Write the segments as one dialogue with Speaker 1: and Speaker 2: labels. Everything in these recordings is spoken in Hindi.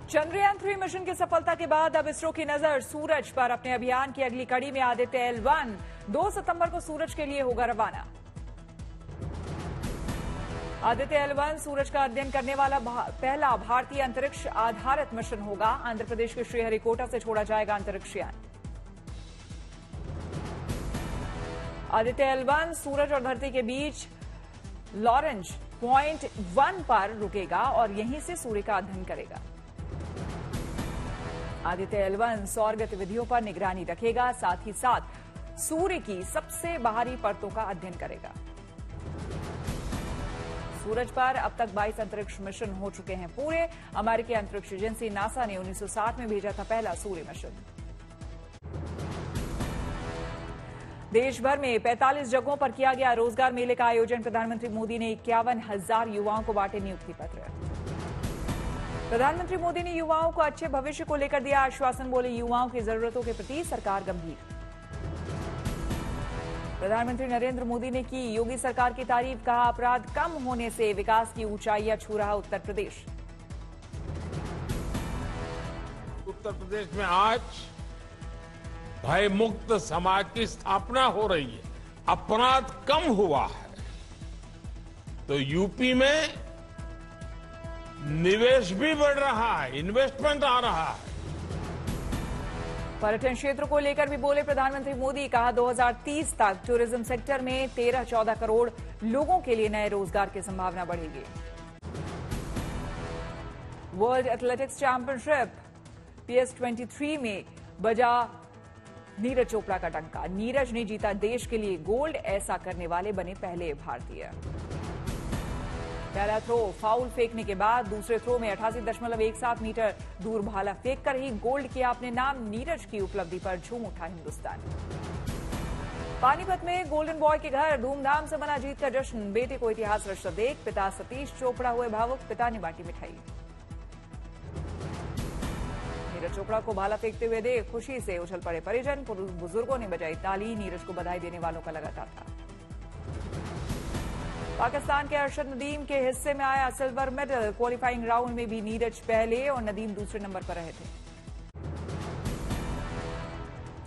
Speaker 1: चंद्रयान-3 मिशन की सफलता के बाद अब इसरो की नजर सूरज पर। अपने अभियान की अगली कड़ी में आदित्य L1 2 सितंबर को सूरज के लिए होगा रवाना। आदित्य L1 सूरज का अध्ययन करने वाला पहला भारतीय अंतरिक्ष आधारित मिशन होगा। आंध्र प्रदेश के श्रीहरिकोटा से छोड़ा जाएगा अंतरिक्ष यान। आदित्य L1 सूरज और धरती के बीच लॉरेंज पॉइंट 1 पर रुकेगा और यहीं से सूर्य का अध्ययन करेगा। आदित्य L1 सौर गतिविधियों पर निगरानी रखेगा, साथ ही साथ सूर्य की सबसे बाहरी परतों का अध्ययन करेगा। सूरज पर अब तक 22 अंतरिक्ष मिशन हो चुके हैं पूरे। अमेरिकी अंतरिक्ष एजेंसी नासा ने 1960 में भेजा था पहला सूर्य मिशन। देश भर में 45 जगहों पर किया गया रोजगार मेले का आयोजन। प्रधानमंत्री मोदी ने 51,000 युवाओं को बांटे नियुक्ति पत्र। प्रधानमंत्री मोदी ने युवाओं को अच्छे भविष्य को लेकर दिया आश्वासन। बोले, युवाओं की जरूरतों के प्रति सरकार गंभीर। प्रधानमंत्री नरेंद्र मोदी ने की योगी सरकार की तारीफ। कहा, अपराध कम होने से विकास की ऊंचाइयां छू रहा उत्तर प्रदेश।
Speaker 2: उत्तर प्रदेश में आज भय मुक्त समाज की स्थापना हो रही है, अपराध कम हुआ है, तो यूपी में निवेश भी बढ़ रहा है, इन्वेस्टमेंट आ रहा है।
Speaker 1: पर्यटन क्षेत्र को लेकर भी बोले प्रधानमंत्री मोदी। कहा, 2030 तक टूरिज्म सेक्टर में 13-14 करोड़ लोगों के लिए नए रोजगार की संभावना बढ़ेगी। वर्ल्ड एथलेटिक्स चैंपियनशिप PS23 में बजा नीरज चोपड़ा का डंका। नीरज ने जीता देश के लिए गोल्ड। ऐसा करने वाले बने पहले भारतीय। पहला थ्रो फाउल फेंकने के बाद दूसरे थ्रो में 88.17 मीटर दूर भाला फेंककर ही गोल्ड किया अपने नाम। नीरज की उपलब्धि पर झूम उठा हिंदुस्तान। पानीपत में गोल्डन बॉय के घर धूमधाम से मना जीत का जश्न। बेटे को इतिहास रचता देख पिता सतीश चोपड़ा हुए भावुक। पिता ने बांटी मिठाई। नीरज चोपड़ा को भाला फेंकते हुए देख खुशी से उछल पड़े परिजन। बुजुर्गों ने बजाई ताली। नीरज को बधाई देने वालों का लगा तांता। पाकिस्तान के अरशद नदीम के हिस्से में आया सिल्वर मेडल। क्वालिफाइंग राउंड में भी नीरज पहले और नदीम दूसरे नंबर पर रहे थे।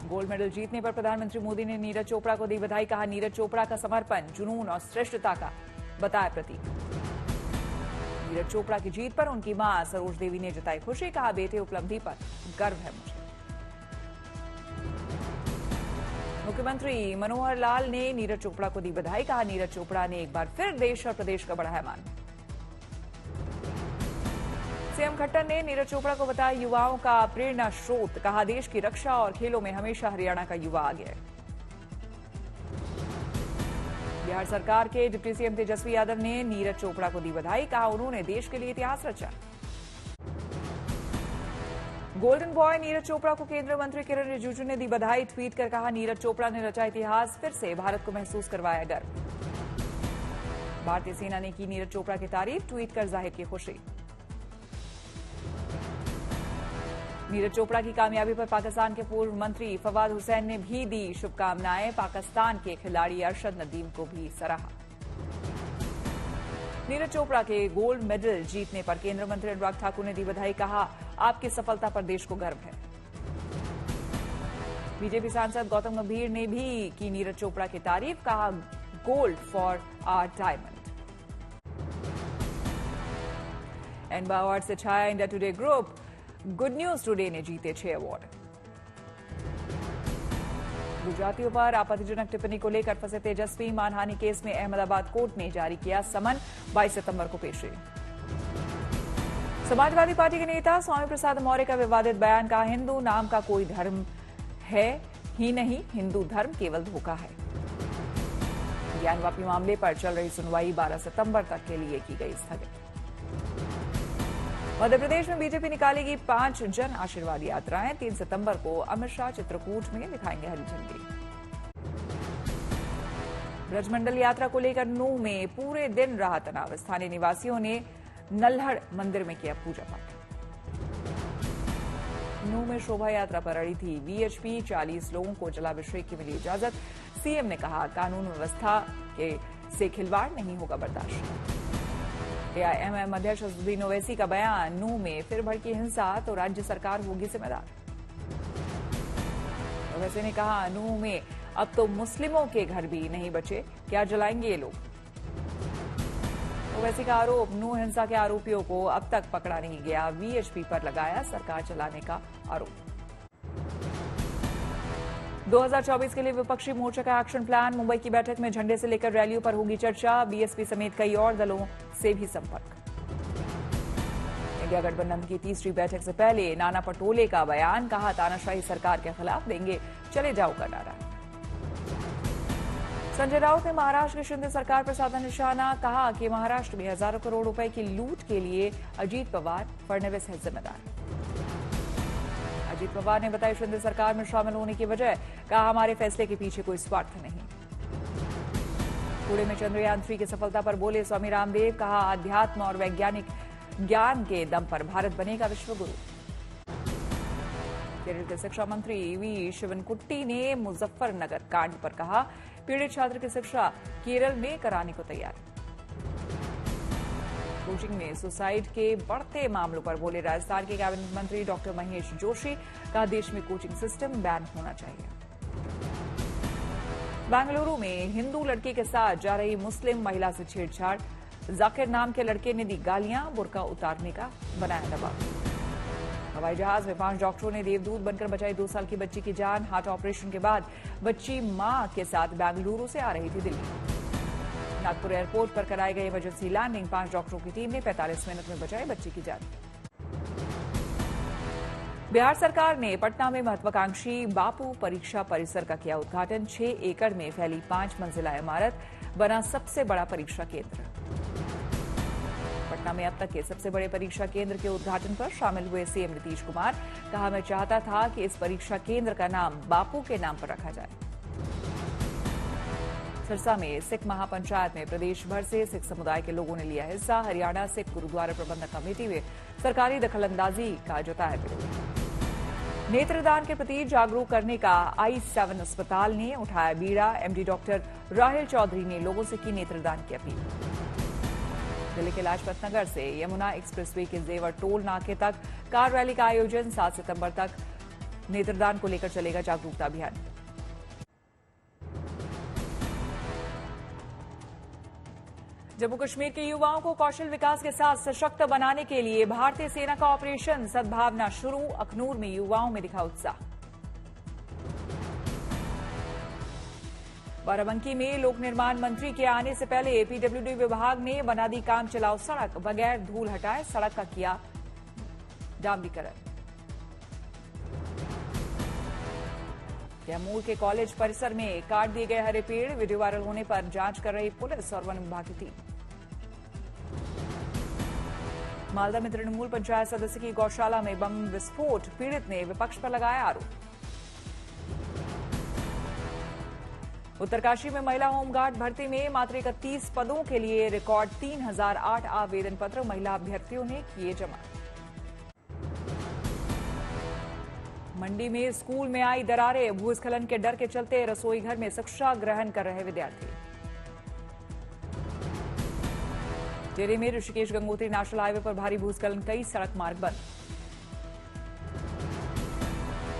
Speaker 1: गोल्ड मेडल जीतने पर प्रधानमंत्री मोदी ने नीरज चोपड़ा को दी बधाई। कहा, नीरज चोपड़ा का समर्पण, जुनून और श्रेष्ठता का बताया प्रतीक। नीरज चोपड़ा की जीत पर उनकी मां सरोज देवी ने जताई खुशी। कहा, बेटे उपलब्धि पर गर्व है मुझे। मुख्यमंत्री मनोहर लाल ने नीरज चोपड़ा को दी बधाई। कहा, नीरज चोपड़ा ने एक बार फिर देश और प्रदेश का बढ़ाया मान। सीएम खट्टर ने नीरज चोपड़ा को बताया युवाओं का प्रेरणा स्रोत। कहा, देश की रक्षा और खेलों में हमेशा हरियाणा का युवा आगे है। बिहार सरकार के डिप्टी सीएम तेजस्वी यादव ने नीरज चोपड़ा को दी बधाई। कहा, उन्होंने देश के लिए इतिहास रचा। गोल्डन बॉय नीरज चोपड़ा को केंद्रीय मंत्री किरण रिजिजू ने दी बधाई। ट्वीट कर कहा, नीरज चोपड़ा ने रचा इतिहास, फिर से भारत को महसूस करवाया गर्व। भारतीय सेना ने की नीरज चोपड़ा की तारीफ। ट्वीट कर जाहिर की खुशी। नीरज चोपड़ा की कामयाबी पर पाकिस्तान के पूर्व मंत्री फवाद हुसैन ने भी दी शुभकामनाएं। पाकिस्तान के खिलाड़ी अरशद नदीम को भी सराहा। नीरज चोपड़ा के गोल्ड मेडल जीतने पर केंद्रीय मंत्री अनुराग ठाकुर ने दी बधाई। कहा, आपकी सफलता पर देश को गर्व है। बीजेपी सांसद गौतम गंभीर ने भी की नीरज चोपड़ा की तारीफ। कहा, gold for our diamond. ENBA award से छाया India Today group. Good news today ने जीते 6 अवार्ड। गुजरातियों पर आपत्तिजनक टिप्पणी को लेकर फंसे तेजस्वी। मानहानि केस में अहमदाबाद कोर्ट ने जारी किया समन। 22 सितंबर को पेशी। समाजवादी पार्टी के नेता स्वामी प्रसाद मौर्य का विवादित बयान। कहा, हिंदू नाम का कोई धर्म है ही नहीं, हिंदू धर्म केवल धोखा है। ज्ञानवापी मामले पर चल रही सुनवाई 12 सितंबर तक के लिए की गई स्थगित। मध्य प्रदेश में बीजेपी निकालेगी 5 जन आशीर्वाद यात्राएं। 3 सितंबर को अमित शाह चित्रकूट में दिखाएंगे हरी झंडी। ब्रजमंडल यात्रा को लेकर नूंह में पूरे दिन रहा तनाव। स्थानीय निवासियों ने नल्हड़ मंदिर में किया पूजा पाठ। नूंह में शोभा यात्रा पर अड़ी थी वीएचपी। 40 लोगों को जलाभिषेक की मिली इजाजत। सीएम ने कहा, कानून व्यवस्था से खिलवाड़ नहीं होगा बर्दाश्त। एआईएमआईएम अध्यक्ष असदुद्दीन ओवैसी का बयान, नूंह में फिर भड़की हिंसा तो राज्य सरकार होगी जिम्मेदार। ओवैसी ने कहा, नूंह में अब तो मुस्लिमों के घर भी नहीं बचे, क्या जलाएंगे ये लोग। ओवैसी का आरोप, नूंह हिंसा के आरोपियों को अब तक पकड़ा नहीं गया, वीएचपी पर लगाया सरकार चलाने का आरोप। 2024 के लिए विपक्षी मोर्चा का एक्शन प्लान, मुंबई की बैठक में झंडे से लेकर रैलियों पर होगी चर्चा, बीएसपी समेत कई और दलों से भी संपर्क। इंडिया गठबंधन की तीसरी बैठक से पहले नाना पटोले का बयान, कहा तानाशाही सरकार के खिलाफ देंगे चले जाओ का नारा। संजय राउत ने महाराष्ट्र की शिंदे सरकार पर साधा निशाना, कहा कि महाराष्ट्र में हजारों करोड़ रुपए की लूट के लिए अजीत पवार, फडणवीस है जिम्मेदार। अजीत पवार ने बताया शिंदे सरकार में शामिल होने की वजह, कहा हमारे फैसले के पीछे कोई स्वार्थ नहीं। पुणे में चंद्रयान 3 की सफलता पर बोले स्वामी रामदेव, कहा अध्यात्म और वैज्ञानिक ज्ञान के दम पर भारत बनेगा विश्वगुरु। केरल के शिक्षा मंत्री वी शिवनकुट्टी ने मुजफ्फरनगर कांड पर कहा, पीड़ित छात्र की शिक्षा केरल में कराने को तैयार। कोचिंग में सुसाइड के बढ़ते मामलों पर बोले राजस्थान के कैबिनेट मंत्री डॉक्टर महेश जोशी, कहा देश में कोचिंग सिस्टम बैन होना चाहिए। बेंगलुरु में हिंदू लड़के के साथ जा रही मुस्लिम महिला से छेड़छाड़, जाकिर नाम के लड़के ने दी गालियां, बुर्का उतारने का बनाया दबाव। हवाई जहाज में 5 डॉक्टरों ने देवदूत बनकर बचाई 2 साल की बच्ची की जान, हार्ट ऑपरेशन के बाद बच्ची मां के साथ बेंगलुरु से आ रही थी दिल्ली। नागपुर एयरपोर्ट पर कराई गई इमरजेंसी लैंडिंग, 5 डॉक्टरों की टीम ने 45 मिनट में बचाई बच्ची की जान। बिहार सरकार ने पटना में महत्वाकांक्षी बापू परीक्षा परिसर का किया उद्घाटन, 6 एकड़ में फैली 5 मंजिला इमारत, बना सबसे बड़ा परीक्षा केंद्र। पटना में अब तक के सबसे बड़े परीक्षा केंद्र के उद्घाटन पर शामिल हुए सीएम नीतीश कुमार, कहा मैं चाहता था कि इस परीक्षा केंद्र का नाम बापू के नाम पर रखा जाए। सिरसा में सिख महापंचायत में प्रदेश भर से सिख समुदाय के लोगों ने लिया हिस्सा, हरियाणा सिख गुरुद्वारा प्रबंधक कमेटी में सरकारी दखलंदाजी का जताया विरोध। नेत्रदान के प्रति जागरूक करने का I7 अस्पताल ने उठाया बीड़ा, एमडी डॉक्टर राहिल चौधरी ने लोगों से की नेत्रदान की अपील। दिल्ली के लाजपत नगर से यमुना एक्सप्रेसवे के जेवर टोल नाके तक कार रैली का आयोजन, 7 सितंबर तक नेत्रदान को लेकर चलेगा जागरूकता अभियान। जम्मू कश्मीर के युवाओं को कौशल विकास के साथ सशक्त बनाने के लिए भारतीय सेना का ऑपरेशन सद्भावना शुरू, अखनूर में युवाओं में दिखा उत्साह। बाराबंकी में लोक निर्माण मंत्री के आने से पहले पीडब्ल्यूडी विभाग ने बना दी काम चलाओ सड़क, बगैर धूल हटाए सड़क का किया डामरीकरण। कैमूर के कॉलेज परिसर में काट दिए गए हरे पेड़, वीडियो वायरल होने पर जांच कर रही पुलिस और वन विभाग की टीम। मालदा में तृणमूल पंचायत सदस्य की गौशाला में बम विस्फोट, पीड़ित ने विपक्ष पर लगाया आरोप। उत्तरकाशी में महिला होमगार्ड भर्ती में मात्र 31 पदों के लिए रिकॉर्ड 3008 आवेदन पत्र महिला अभ्यर्थियों ने किए जमा। मंडी में स्कूल में आई दरारें, भूस्खलन के डर के चलते रसोई घर में शिक्षा ग्रहण कर रहे विद्यार्थी। टिहरी में ऋषिकेश गंगोत्री नेशनल हाईवे पर भारी भूस्खलन, कई सड़क मार्ग बंद।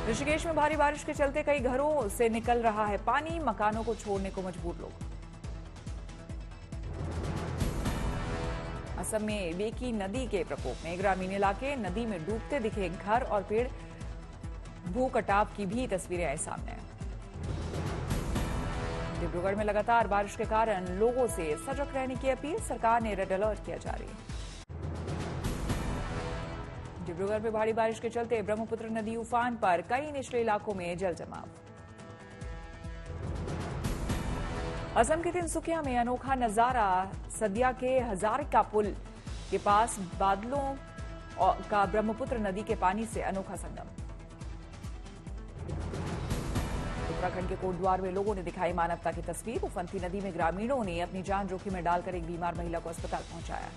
Speaker 1: ऋषिकेश में भारी बारिश के चलते कई घरों से निकल रहा है पानी, मकानों को छोड़ने को मजबूर लोग। असम में बेकी नदी के प्रकोप में ग्रामीण इलाके, नदी में डूबते दिखे घर और पेड़, भू कटाव की भी तस्वीरें आई सामने। डिब्रूगढ़ में लगातार बारिश के कारण लोगों से सजग रहने की अपील, सरकार ने रेड अलर्ट किया जारी। डिब्रूगढ़ में भारी बारिश के चलते ब्रह्मपुत्र नदी उफान पर, कई निचले इलाकों में जल जमाव। असम के तिनसुकिया में अनोखा नजारा, सदिया के हजारिका पुल के पास बादलों का ब्रह्मपुत्र नदी के पानी से अनोखा संगम। उत्तराखंड के कोटद्वार में लोगों ने दिखाई मानवता की तस्वीर, उफनती नदी में ग्रामीणों ने अपनी जान जोखिम में डालकर एक बीमार महिला को अस्पताल पहुंचाया।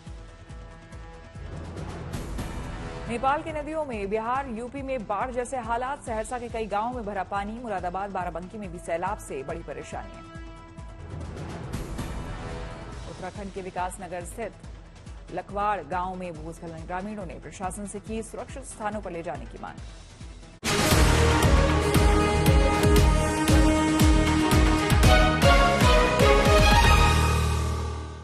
Speaker 1: नेपाल की नदियों में बिहार यूपी में बाढ़ जैसे हालात, सहरसा के कई गांवों में भरा पानी, मुरादाबाद बाराबंकी में भी सैलाब से बड़ी परेशानी है। उत्तराखंड के विकासनगर स्थित लखवाड़ गांव में भूस्खलन, ग्रामीणों ने प्रशासन से की सुरक्षित स्थानों पर ले जाने की मांग।